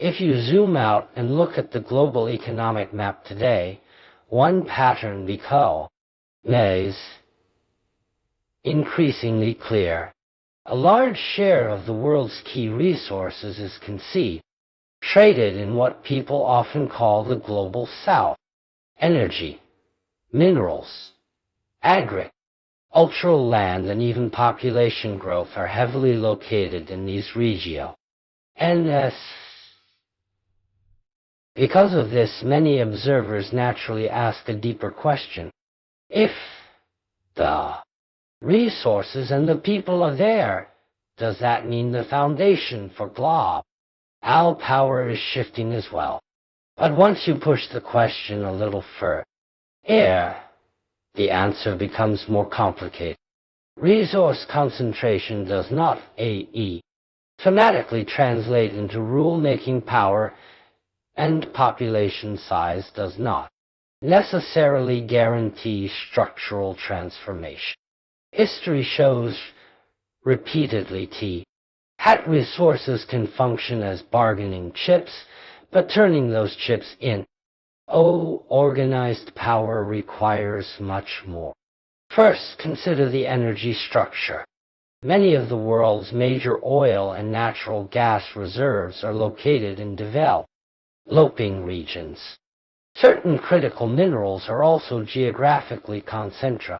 If you zoom out and look at the global economic map today, one pattern becomes increasingly clear. A large share of the world's key resources is traded in what people often call the Global South. Energy, minerals, agricultural land, and even population growth are heavily located in these regions. And because of this, many observers naturally ask a deeper question. If the resources and the people are there, does that mean the foundation for global power is shifting as well? But once you push the question a little further, the answer becomes more complicated. Resource concentration does not automatically translate into rule-making power, and population size does not necessarily guarantee structural transformation. History shows repeatedly that resources can function as bargaining chips, but turning those chips into organized power requires much more. First, consider the energy structure. Many of the world's major oil and natural gas reserves are located in developing regions. Certain critical minerals are also geographically concentrated.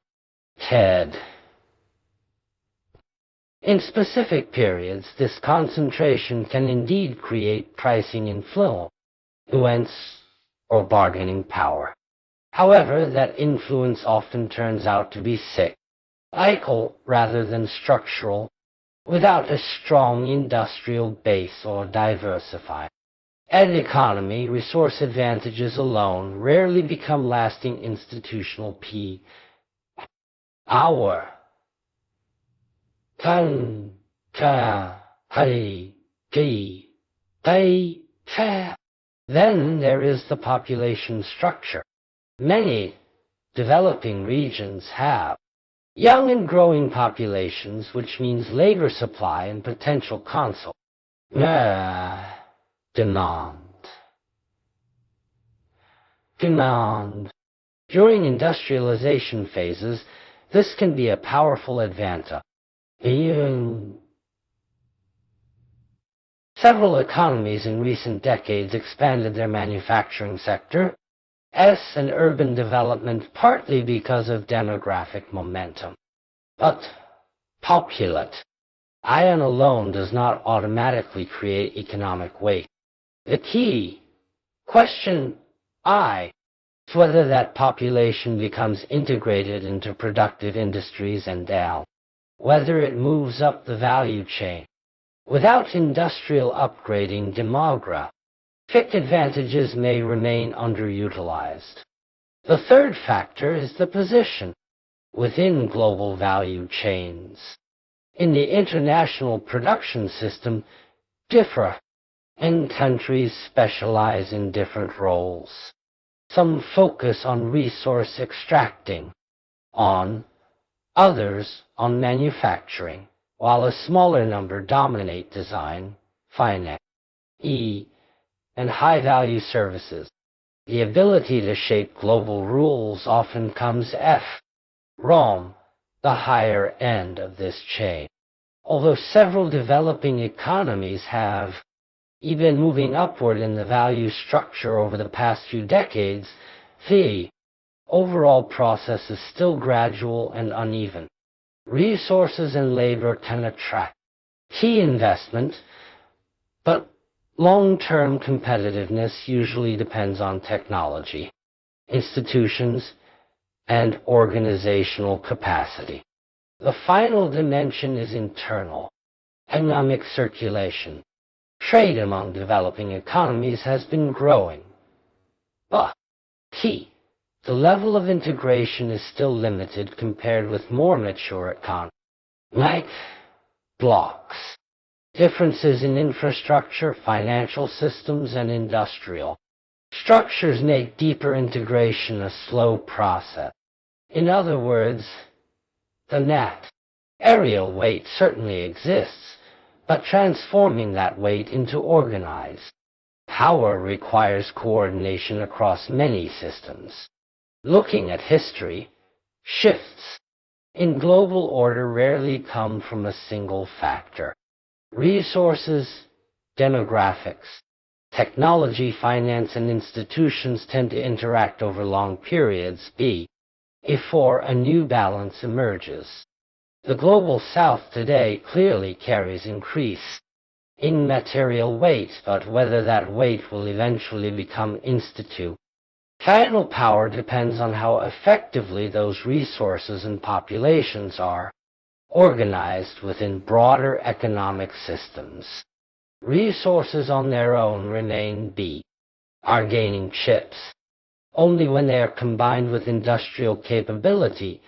In specific periods, this concentration can indeed create pricing influence or bargaining power. However, that influence often turns out to be cyclical rather than structural. Without a strong industrial base or diversified economy, resource advantages alone rarely become lasting institutional power. Then there is the population structure. Many developing regions have young and growing populations, which means labor supply and potential demand. During industrialization phases, this can be a powerful advantage. Several economies in recent decades expanded their manufacturing sector and urban development, partly because of demographic momentum. But population alone does not automatically create economic weight. The key question is whether that population becomes integrated into productive industries and whether it moves up the value chain. Without industrial upgrading, demographic advantages may remain underutilized. The third factor is the position within global value chains. In the international production system, and countries specialize in different roles. Some focus on resource extracting, others on manufacturing, while a smaller number dominate design, finance, and high-value services. The ability to shape global rules often comes from the higher end of this chain. Although several developing economies have been moving upward in the value structure over the past few decades, the overall process is still gradual and uneven. Resources and labor can attract key investment, but long-term competitiveness usually depends on technology, institutions, and organizational capacity. The final dimension is internal, economic circulation. Trade among developing economies has been growing, but the level of integration is still limited compared with more mature economies, like blocks. Differences in infrastructure, financial systems, and industrial structures make deeper integration a slow process. In other words, the net aerial weight certainly exists, but transforming that weight into organized Power requires coordination across many systems. Looking at history, shifts in global order rarely come from a single factor. Resources, demographics, technology, finance, and institutions tend to interact over long periods before a new balance emerges. The global south today clearly carries increase in material weight, but whether that weight will eventually become institutional power depends on how effectively those resources and populations are organized within broader economic systems. Resources on their own are gaining chips. Only when they are combined with industrial capability,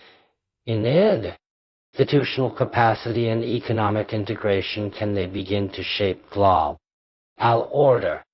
institutional capacity, and economic integration can they begin to shape global order.